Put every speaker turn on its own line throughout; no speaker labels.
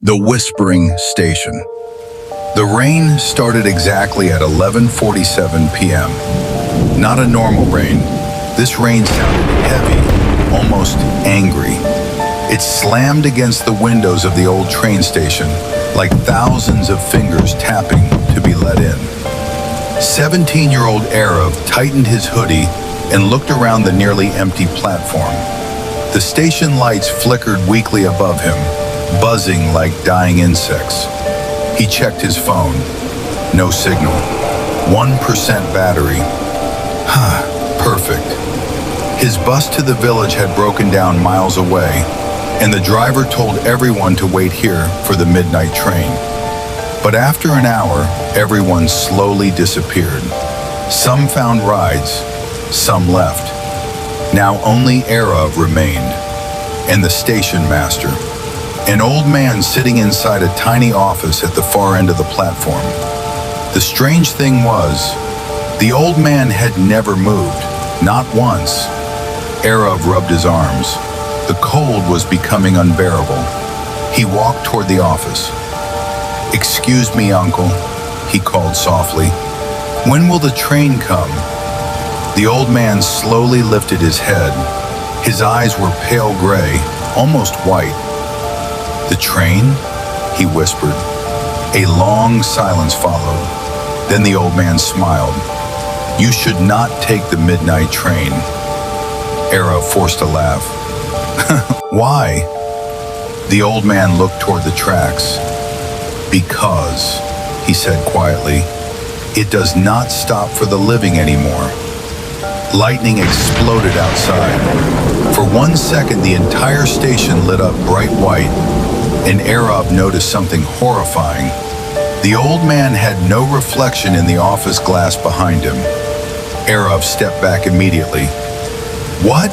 The Whispering Station. The rain started exactly at 11:47 p.m. Not a normal rain. This rain sounded heavy, almost angry. It slammed against the windows of the old train station like thousands of fingers tapping to be let in. 17-year-old Arab tightened his hoodie and looked around the nearly empty platform. The station lights flickered weakly above him, buzzing like dying insects. He checked his phone. No signal. 1% battery. Perfect. His bus to the village had broken down miles away, and the driver told everyone to wait here for the midnight train. But after an hour, everyone slowly disappeared. Some found rides, some left. Now only Arab remained, and the station master, an old man sitting inside a tiny office at the far end of the platform. The strange thing was, the old man had never moved, not once. Arab rubbed his arms. The cold was becoming unbearable. He walked toward the office. "Excuse me, uncle," he called softly. "When will the train come?" The old man slowly lifted his head. His eyes were pale gray, almost white. "The train?" he whispered. A long silence followed. Then the old man smiled. "You should not take the midnight train." Arab forced a laugh. "Why?" The old man looked toward the tracks. "Because," he said quietly, "it does not stop for the living anymore." Lightning exploded outside. For 1 second, the entire station lit up bright white, and Arab noticed something horrifying. The old man had no reflection in the office glass behind him. Arab stepped back immediately. "What?"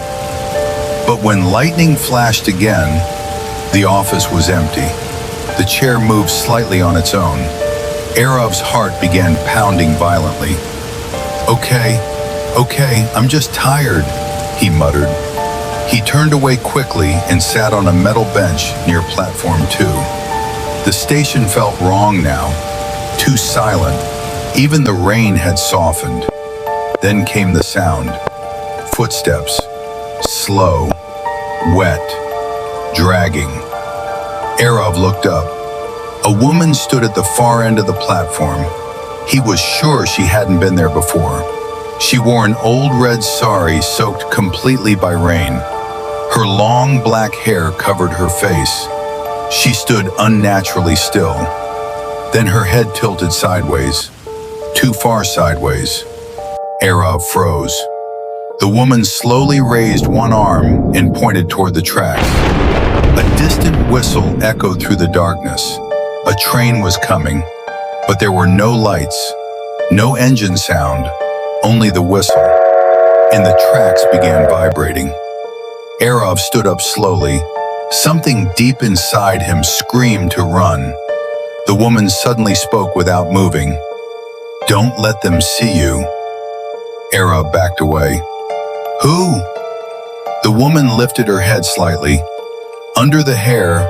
But when lightning flashed again, the office was empty. The chair moved slightly on its own. Arab's heart began pounding violently. Okay, I'm just tired," he muttered. He turned away quickly and sat on a metal bench near platform 2. The station felt wrong now, too silent. Even the rain had softened. Then came the sound. Footsteps. Slow. Wet. Dragging. Arab looked up. A woman stood at the far end of the platform. He was sure she hadn't been there before. She wore an old red sari soaked completely by rain. Her long black hair covered her face. She stood unnaturally still. Then her head tilted sideways, too far sideways. Arab froze. The woman slowly raised one arm and pointed toward the tracks. A distant whistle echoed through the darkness. A train was coming, but there were no lights, no engine sound, only the whistle, and the tracks began vibrating. Arab stood up slowly. Something deep inside him screamed to run. The woman suddenly spoke without moving. "Don't let them see you." Arab backed away. "Who?" The woman lifted her head slightly. Under the hair,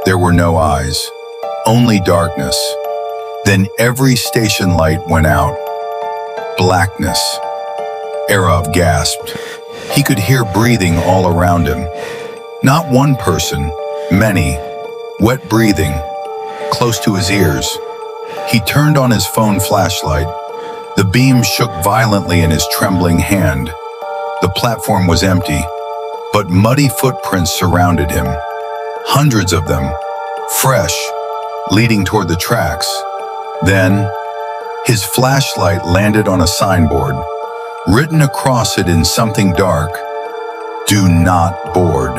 there were no eyes, only darkness. Then every station light went out. Blackness. Arab gasped. He could hear breathing all around him. Not one person, many. Wet breathing, close to his ears. He turned on his phone flashlight. The beam shook violently in his trembling hand. The platform was empty, but muddy footprints surrounded him. Hundreds of them, fresh, leading toward the tracks. Then, his flashlight landed on a signboard. Written across it in something dark, "Do not board."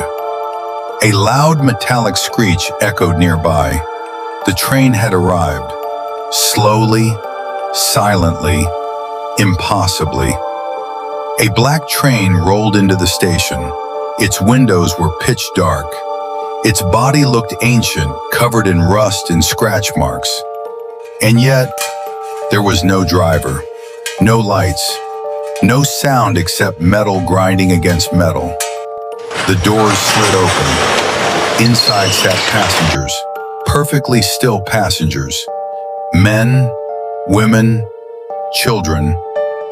A loud metallic screech echoed nearby. The train had arrived. Slowly, silently, impossibly. A black train rolled into the station. Its windows were pitch dark. Its body looked ancient, covered in rust and scratch marks. And yet, there was no driver, no lights, no sound except metal grinding against metal. The doors slid open. Inside sat passengers, perfectly still passengers. Men, women, children,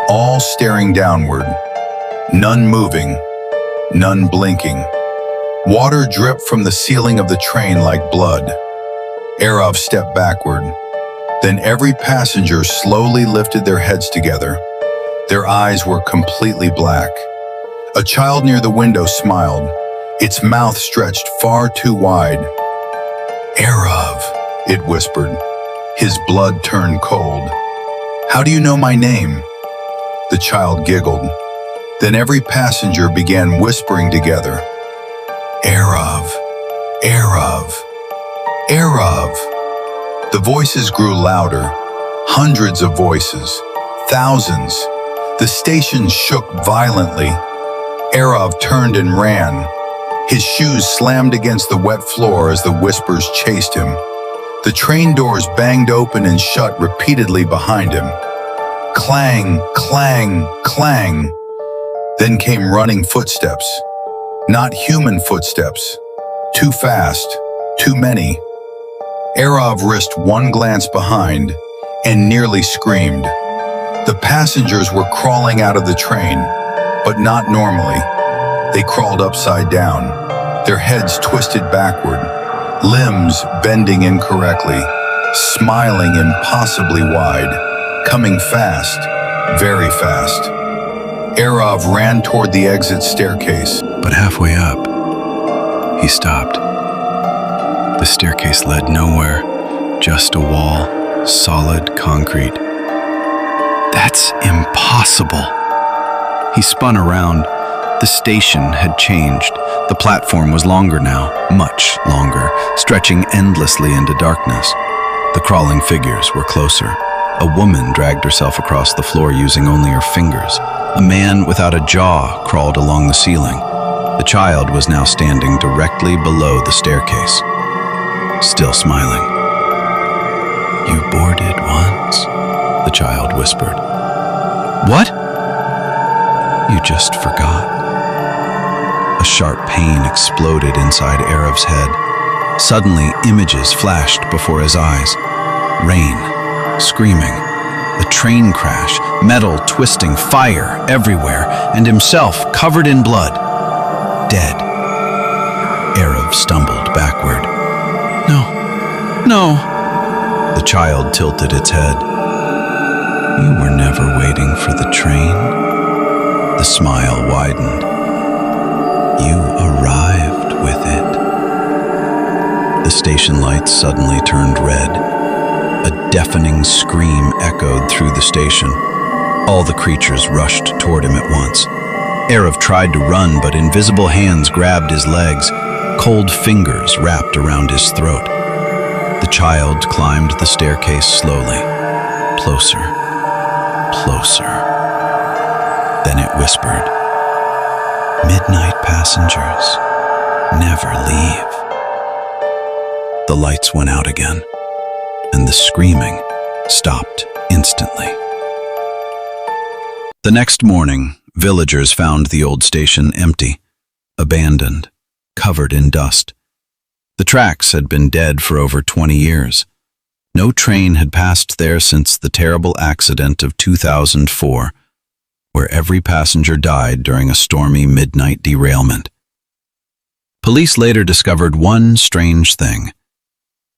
all staring downward. None moving, none blinking. Water dripped from the ceiling of the train like blood. Arov stepped backward. Then every passenger slowly lifted their heads together. Their eyes were completely black. A child near the window smiled, its mouth stretched far too wide. Arov, it whispered. His blood turned cold. How do you know my name? The child giggled. Then every passenger began whispering together. Arov, Arov, Arov. The voices grew louder. Hundreds of voices. Thousands. The station shook violently. Arov turned and ran. His shoes slammed against the wet floor as the whispers chased him. The train doors banged open and shut repeatedly behind him. Clang, clang, clang. Then came running footsteps. Not human footsteps. Too fast, too many. Arov risked one glance behind and nearly screamed. The passengers were crawling out of the train, but not normally. They crawled upside down, their heads twisted backward, limbs bending incorrectly, smiling impossibly wide, coming fast, very fast. Arov ran toward the exit staircase.
But halfway up, he stopped. The staircase led nowhere, just a wall, solid concrete. That's impossible. He spun around. The station had changed. The platform was longer now, much longer, stretching endlessly into darkness. The crawling figures were closer. A woman dragged herself across the floor using only her fingers. A man without a jaw crawled along the ceiling. The child was now standing directly below the staircase, still smiling. "You boarded once?" the child whispered. "What?" "You just forgot." A sharp pain exploded inside Arov's head. Suddenly, images flashed before his eyes. Rain, screaming, a train crash, metal twisting, fire everywhere, and himself covered in blood. Dead. Arov stumbled backward. "No, no." The child tilted its head. "You were never waiting for the train?" The smile widened. "You arrived with it." The station lights suddenly turned red. A deafening scream echoed through the station. All the creatures rushed toward him at once. Arov tried to run, but invisible hands grabbed his legs. Cold fingers wrapped around his throat. The child climbed the staircase slowly. Closer, closer. Then it whispered, "Midnight passengers never leave." The lights went out again, and the screaming stopped instantly. The next morning, villagers found the old station empty, abandoned, covered in dust. The tracks had been dead for over 20 years. No train had passed there since the terrible accident of 2004, where every passenger died during a stormy midnight derailment. Police later discovered one strange thing.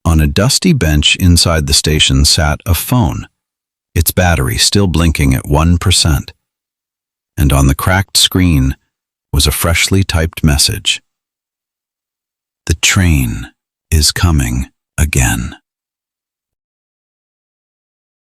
On a dusty bench inside the station sat a phone, its battery still blinking at 1%. And on the cracked screen was a freshly typed message. "The train is coming again."